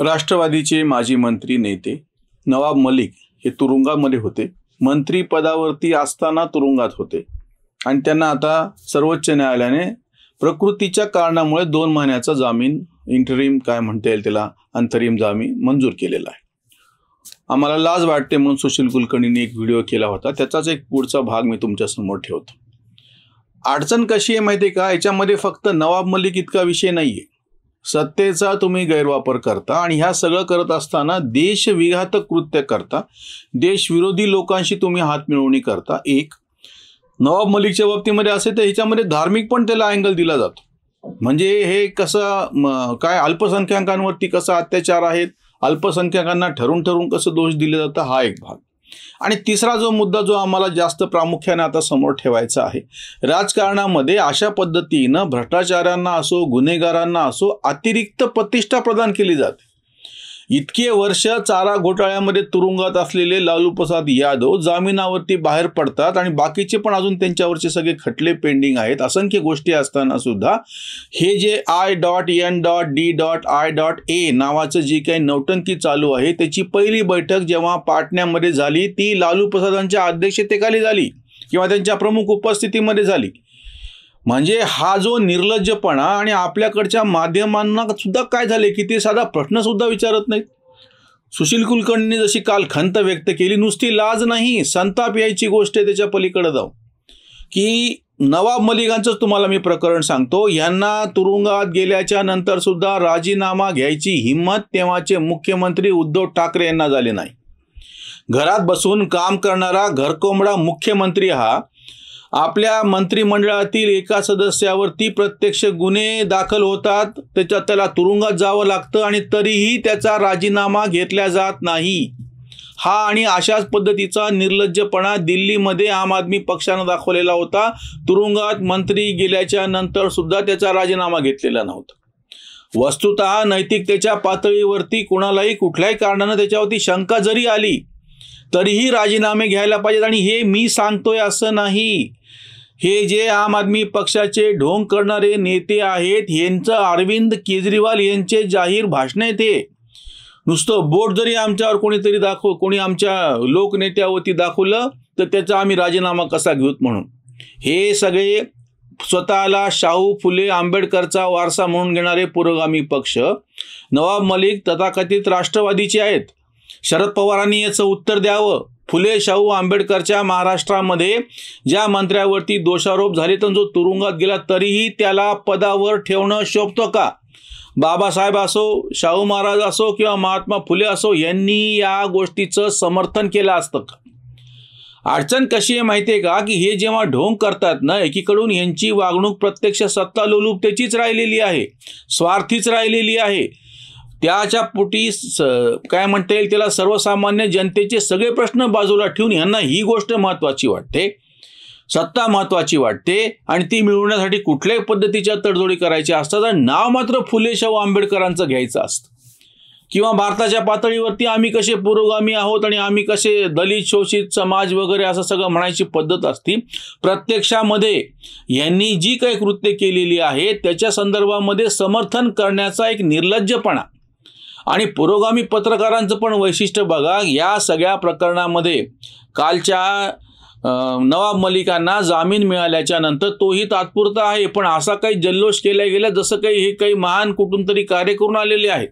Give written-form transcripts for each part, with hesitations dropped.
राष्ट्रवादीचे माजी मंत्री नेते नवाब मलिक हे तुरुंगामध्ये होते. मंत्री पदावरती असताना तुरुंगात होते आणि त्यांना आता सर्वोच्च न्यायालयाने प्रकृतीच्या कारणामुळे 2 महिन्याचा जामीन, इंटरिम काय म्हणता येईल त्याला, अंतरिम जामीन मंजूर केलेला आहे. आम्हाला लाज वाटते म्हणून सुशील कुलकर्णींनी एक व्हिडिओ केला होता, त्याचाच एक पुढचा भाग मी तुमच्या समोर ठेवतो. अडचण कशी आहे माहिती आहे का, याच्यामध्ये फक्त नवाब मलिक इतका विषय नाहीये. सत्तेचा तुम्ही गैरवापर करता आणि ह्या सगळं करत असताना देशविघातक कृत्य करता, देशविरोधी लोकांशी तुम्ही हात मिळवणी करता. एक नवाब मलिकच्या बाबतीमध्ये असे तर ह्याच्यामध्ये धार्मिक पण त्याला अँगल दिला जातो. म्हणजे हे कसं काय अल्पसंख्याकांवरती कसा अत्याचार आहेत, अल्पसंख्याकांना ठरून ठरून कसं दोष दिले जातं, हा एक भाग. आणि तिसरा जो मुद्दा जो आम्हाला जास्त प्रामुख्याने आता समोर ठेवायचा आहे, राजकारणामध्ये अशा पद्धतीनं भ्रष्टाचारांना असो, गुन्हेगारांना असो अतिरिक्त प्रतिष्ठा प्रदान केली जाते. इतके वर्ष चारा घोटाळ्यामध्ये तुरुंगात असलेले लालू प्रसाद यादव जामिनावरती बाहेर पडतात आणि बाकीचे पण अजून त्यांच्यावरचे सगळे खटले पेंडिंग आहेत. असंख्य गोष्टी असताना सुद्धा हे जे I.N.D.I.A नावाचं जी काही नौटंकी चालू आहे, त्याची पहिली बैठक जेव्हा पाटण्यामध्ये झाली ती लालू प्रसादांच्या अध्यक्षतेखाली झाली किंवा त्यांच्या प्रमुख उपस्थितीमध्ये झाली. म्हणजे हा जो निर्लज्जपणा, आणि आपल्याकडच्या माध्यमांना सुद्धा काय झाले की ते साधा प्रश्न सुद्धा विचारत नाहीत. सुशील कुलकर्णींनी जशी काल खंत व्यक्त केली, नुसती लाज नाही संताप यायची गोष्ट आहे. त्याच्या पलीकडे जाऊ की नवाब मलिकांचंच तुम्हाला मी प्रकरण सांगतो. यांना तुरुंगात गेल्याच्या नंतर सुद्धा राजीनामा घ्यायची हिंमत तेव्हाचे मुख्यमंत्री उद्धव ठाकरे यांना झाले नाही. घरात बसून काम करणारा घरकोंबडा मुख्यमंत्री हा आपल्या मंत्रिमंडळातील एका सदस्यावरती प्रत्यक्ष गुन्हे दाखल होतात, त्याला तुरुंगात जावं लागतं आणि तरीही त्याचा राजीनामा घेतला जात नाही. हा आणि अशाच पद्धतीचा निर्लज्जपणा दिल्लीमध्ये आम आदमी पक्षानं दाखवलेला होता. तुरुंगात मंत्री गेल्याच्या नंतर सुद्धा त्याचा राजीनामा घेतलेला नव्हता. वस्तुतः नैतिकतेच्या पातळीवरती कुणालाही कुठल्याही कारणानं त्याच्यावरती शंका जरी आली तरीही राजीनामे घ्यायला पाहिजेत. आणि हे मी सांगतोय असं नाही, हे जे आम आदमी पक्षाचे ढोंग करणारे नेते आहेत यांचं अरविंद केजरीवाल यांचे जाहीर भाषण आहे. ते नुसतं बोट जरी आमच्यावर कोणी आमच्या लोकनेत्यावरती दाखवलं तर त्याचा आम्ही राजीनामा कसा घेऊत म्हणून, हे सगळे स्वतःला शाहू फुले आंबेडकरचा वारसा म्हणून घेणारे पुरोगामी पक्ष. नवाब मलिक तथाकथित राष्ट्रवादीचे आहेत. शरद पवारांनी याचं उत्तर द्यावं. फुले शाहू आंबेडकरच्या महाराष्ट्रामध्ये ज्या मंत्र्यावरती दोषारोप झाले तर जो तुरुंगात गेला तरीही त्याला पदावर ठेवणं शोभतं का? बाबासाहेब असो, शाहू महाराज असो किंवा महात्मा फुले असो, यांनी या गोष्टीचं समर्थन केलं असतं का? अडचण कशी आहे माहिती आहे का, की हे जेव्हा ढोंग करतात ना, एकीकडून यांची वागणूक प्रत्यक्ष सत्ता लोलुपतेचीच राहिलेली आहे, स्वार्थीच राहिलेली आहे. त्याच्या पोटी काय म्हणता येईल त्याला, सर्वसामान्य जनतेचे सगळे प्रश्न बाजूला ठेवून यांना ही गोष्ट महत्त्वाची वाटते, सत्ता महत्त्वाची वाटते आणि ती मिळवण्यासाठी कुठल्याही पद्धतीच्या तडजोडी करायच्या असतात आणि नाव मात्र फुले शाहू आंबेडकरांचं घ्यायचं असतं. किंवा भारताच्या पातळीवरती आम्ही कसे पुरोगामी आहोत आणि आम्ही कसे दलित शोषित समाज वगैरे असं सगळं म्हणायची पद्धत असती. प्रत्यक्षामध्ये यांनी जी काही कृत्य केलेली आहे त्याच्या संदर्भामध्ये समर्थन करण्याचा एक निर्लज्जपणा. आणि पुरोगामी पत्रकारांचं पण वैशिष्ट्य बघा, या सगळ्या प्रकरणामध्ये कालच्या नवाब मलिकांना जामीन मिळाल्याच्या नंतर तोही तात्पुरता आहे, पण असा काही जल्लोष केला गेला जसं काही हे काही महान कुठून तरी कार्य करून आलेले आहेत.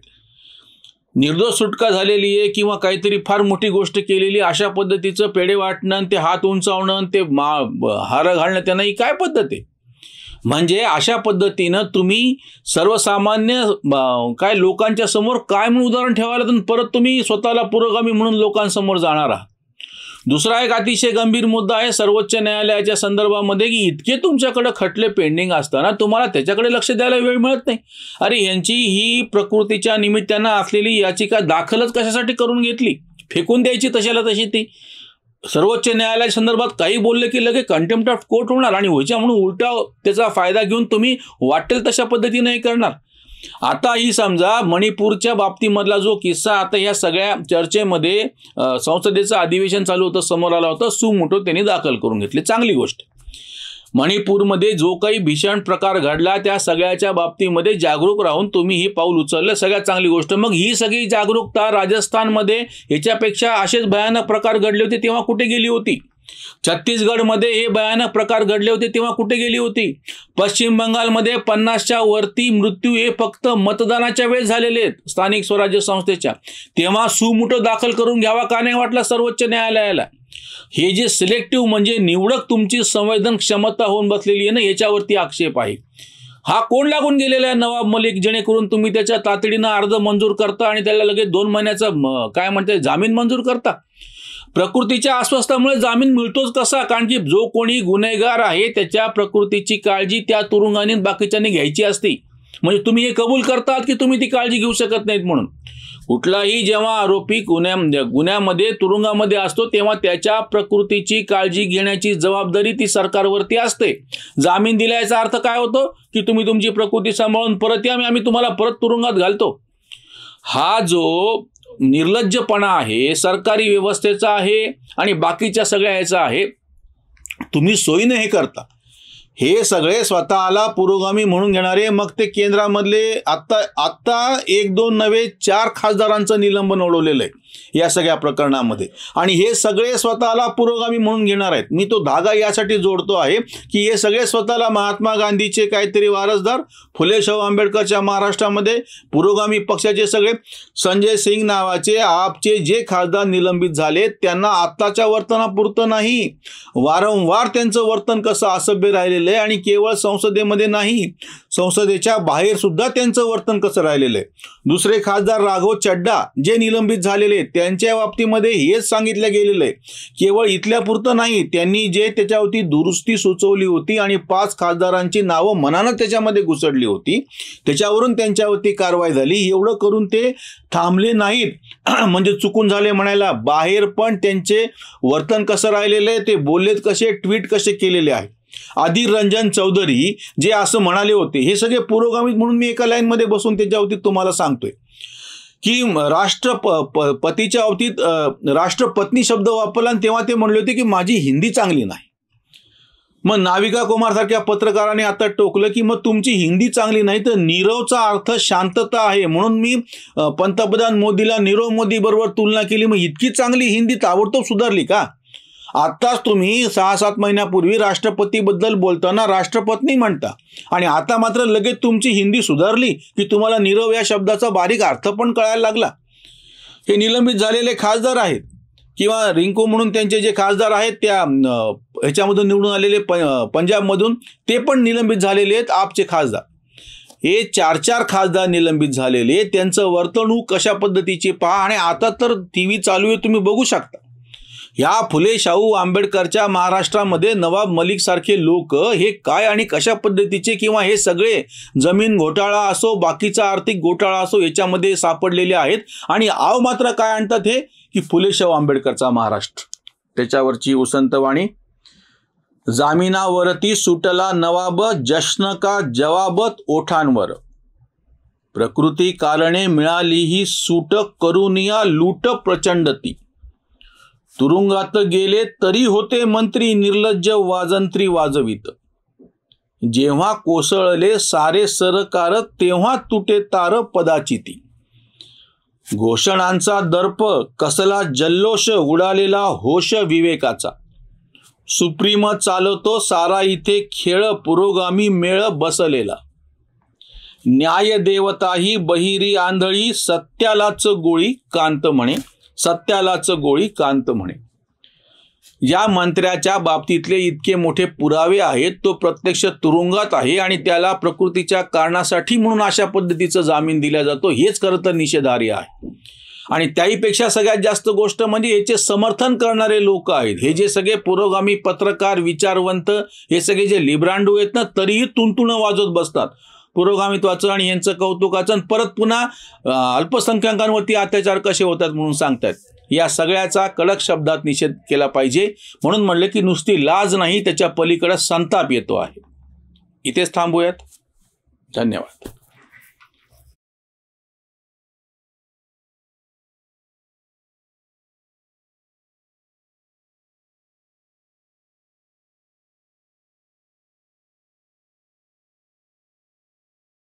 निर्दोष सुटका झालेली आहे किंवा काहीतरी फार मोठी गोष्ट केलेली, अशा पद्धतीचं पेढे वाटणं, ते हात उंचावणं, ते हार घालणं, त्यांना ही काय पद्धत आहे? म्हणजे अशा पद्धतीनं तुम्ही सर्वसामान्य काय लोकांच्या समोर काय म्हणून उदाहरण ठेवायला तर परत तुम्ही स्वतःला पुरोगामी म्हणून लोकांसमोर जाणार आहात. दुसरा एक अतिशय गंभीर मुद्दा आहे सर्वोच्च न्यायालयाच्या संदर्भामध्ये, की इतके तुमच्याकडे खटले पेंडिंग असताना तुम्हाला त्याच्याकडे लक्ष द्यायला वेळ मिळत नाही. अरे यांची ही प्रकृतीच्या निमित्तानं असलेली याचिका दाखलच कशासाठी करून घेतली? फेकून द्यायची तशाला तशी ती. सर्वोच्च न्यायालयाच्या संदर्भात काही बोलले की लगेच कंटेम्प्ट ऑफ कोर्ट होणार आणि व्हायच्या म्हणून उलटा त्याचा फायदा घेऊन तुम्ही वाटेल तशा पद्धतीने करणार. आता ही समजा मणिपूरच्या बाबतीमधला जो किस्सा आता या सगळ्या चर्चेमध्ये संसदेचं अधिवेशन चालू होतं, समोर आला होता, सुमोटो त्यांनी दाखल करून घेतले, चांगली गोष्ट. मणिपूरमध्ये जो काही भीषण प्रकार घडला त्या सगळ्याच्या बाबतीमध्ये जागरूक राहून तुम्ही ही पाऊल उचललं, सगळ्यात चांगली गोष्ट. मग ही सगळी जागरूकता राजस्थानमध्ये याच्यापेक्षा असेच भयानक प्रकार घडले होते तेव्हा कुठे गेली होती? छत्तीसगडमध्ये हे भयानक प्रकार घडले होते तेव्हा कुठे गेली होती? पश्चिम बंगालमध्ये 50च्या वरती मृत्यू हे फक्त मतदानाच्या वेळेस झालेले आहेत स्थानिक स्वराज्य संस्थेच्या, तेव्हा सुमुटो दाखल करून घ्यावा का नाही वाटला सर्वोच्च न्यायालयाला? हे जे सिलेक्टिव्ह म्हणजे निवडक तुमची संवेदन क्षमता होऊन बसलेली आहे ना, याच्यावरती आक्षेप आहे. हा कोण लागून गेलेला आहे नवाब मलिक, जेणेकरून तुम्ही त्याच्या तातडीनं अर्ज मंजूर करता आणि त्याला लगेच 2 महिन्याचा काय म्हणते जामीन मंजूर करता? प्रकृतीच्या अस्वस्थामुळे जामीन मिळतोच कसा? कारण की जो कोणी गुन्हेगार आहे त्याच्या प्रकृतीची काळजी त्या तुरुंगाने बाकीच्यांनी घ्यायची असते. म्हणजे तुम्ही हे कबूल करतात की तुम्ही ती काळजी घेऊ शकत नाहीत म्हणून. कुठलाही जेव्हा आरोपी गुन्ह्यामध्ये तुरुंगामध्ये असतो तेव्हा त्याच्या प्रकृतीची काळजी घेण्याची जबाबदारी ती सरकारवरती असते. जामीन दिल्याचा अर्थ काय होतो की तुम्ही तुमची प्रकृती सांभाळून परत या, आम्ही तुम्हाला परत तुरुंगात घालतो. हा जो निर्लज्जपणा आहे सरकारी व्यवस्थेचा आहे आणि बाकीच्या सगळ्या याचा आहे. तुम्ही सोयीने हे करता. हे सगळे स्वतःला पुरोगामी म्हणून घेणारे, मग ते केंद्रामधले आत्ता 1-2 नव्हे 4 खासदारांचं निलंबन उडवलेलं आहे या सगळ्या प्रकरणामध्ये. आणि हे सगळे स्वतःला पुरोगामी म्हणून घेणार आहेत. मी तो धागा यासाठी जोडतो आहे की हे सगळे स्वतःला महात्मा गांधीचे काहीतरी वारसदार, फुले शाहू आंबेडकरच्या महाराष्ट्रामध्ये पुरोगामी पक्षाचे सगळे, संजय सिंग नावाचे आपचे जे खासदार निलंबित झाले त्यांना आत्ताच्या वर्तनापुरतं नाही, वारंवार त्यांचं वर्तन कसं असभ्य राहिलेलं आहे आणि केवळ संसदेमध्ये नाही, संसदेच्या बाहेर सुद्धा त्यांचं वर्तन कसं राहिलेलं आहे. दुसरे खासदार राघव चड्डा जे निलंबित झालेले त्यांच्या बाबतीमध्ये हेच सांगितलं गेलेलं आहे. केवळ इथल्या पुरतं नाही, त्यांनी जे त्याच्यावरती दुरुस्ती सुचवली होती आणि 5 खासदारांची नावं मनानं त्याच्यामध्ये घुसडली होती, त्याच्यावरून त्यांच्यावरती कारवाई झाली. एवढं करून ते थांबले नाहीत. म्हणजे चुकून झाले म्हणायला, बाहेर पण त्यांचे वर्तन कसं राहिलेलं आहे, ते बोललेत कसे, ट्विट कसे केलेले आहे. अधीर रंजन चौधरी जे असं म्हणाले होते, हे सगळे पुरोगामी म्हणून मी एका लाईनमध्ये बसून त्याच्यावरती तुम्हाला सांगतोय की पतीच्या बाबतीत राष्ट्रपत्नी शब्द वापरला आणि तेव्हा ते म्हणले होते की माझी हिंदी चांगली नाही. मग नाविका कुमार सारख्या पत्रकाराने आता टोकलं की मग तुमची हिंदी चांगली नाही तर नीरवचा अर्थ शांतता आहे, म्हणून मी पंतप्रधान मोदीला नीरव मोदी बरोबर तुलना केली. मग इतकी चांगली हिंदी ताबडतोब सुधारली का? आत्ताच तुम्ही 6-7 महिन्यापूर्वी राष्ट्रपतीबद्दल बोलताना राष्ट्रपत्नी म्हणता आणि आता मात्र लगेच तुमची हिंदी सुधारली की तुम्हाला नीरव या शब्दाचा बारीक अर्थ पण कळायला लागला. हे निलंबित झालेले खासदार आहेत किंवा रिंकू म्हणून त्यांचे जे खासदार आहेत त्या ह्याच्यामधून निवडून आलेले पंजाबमधून, ते पण निलंबित झालेले आहेत आपचे खासदार. हे 4-4 खासदार निलंबित झालेले, त्यांचं वर्तणूक कशा पद्धतीची पहा. आणि आता तर टीव्ही चालू आहे, तुम्ही बघू शकता. या फुले शाहू आंबेडकरच्या महाराष्ट्रामध्ये नवाब मलिक सारखे लोक हे काय आणि कशा पद्धतीचे, किंवा हे सगळे जमीन घोटाळा असो बाकीचा आर्थिक घोटाळा असो याच्यामध्ये सापडलेले आहेत. आणि आव मात्र काय आणतात हे की फुले शाहू आंबेडकरचा महाराष्ट्र, त्याच्यावरची उसंतवाणी. जामिनावरती सुटला नवाब, जश्न का जवाबत ओठांवर. प्रकृती कारणे मिळाली ही सूट, करुनिया लूट प्रचंडती. तुरुंगात गेले तरी होते मंत्री, निर्लज्ज वाजंत्री वाजवित. जेव्हा कोसळले सारे सरकार, तेव्हा तुटे तार पदाचिती. घोषणांचा दर्प कसला जल्लोष, उडालेला होश विवेकाचा. सुप्रीम चालवतो सारा इथे खेळ, पुरोगामी मेळ बसलेला. न्याय देवता ही बहिरी आंधळी, सत्यालाच गोळी कांत म्हणे, सत्यालाच गोळी कांत म्हणे. या मंत्र्याच्या बाबतीतले इतके मोठे पुरावे आहेत. तो प्रत्यक्ष तुरुंगात आहे आणि त्याला प्रकृतीच्या कारणासाठी म्हणून अशा पद्धतीचं जामीन दिला जातो. हेच खरं तर निषेधार्ह आहे. आणि त्याहीपेक्षा सगळ्यात जास्त गोष्ट म्हणजे याचे समर्थन करणारे लोक आहेत. हे जे सगळे पुरोगामी पत्रकार, विचारवंत, हे सगळे जे लिब्रांडू आहेत ना, तरीही तुणतुणं वाजवत बसतात पुरोगामित्वाचं आणि यांचं कौतुकाचं, परत पुन्हा अल्पसंख्याकांवरती अत्याचार कसे होतात म्हणून सांगतात. या सगळ्याचा कडक शब्दात निषेध केला पाहिजे. म्हणून म्हणलं की नुसती लाज नाही, त्याच्या पलीकडे संताप येतो आहे. इथेच थांबूयात. धन्यवाद.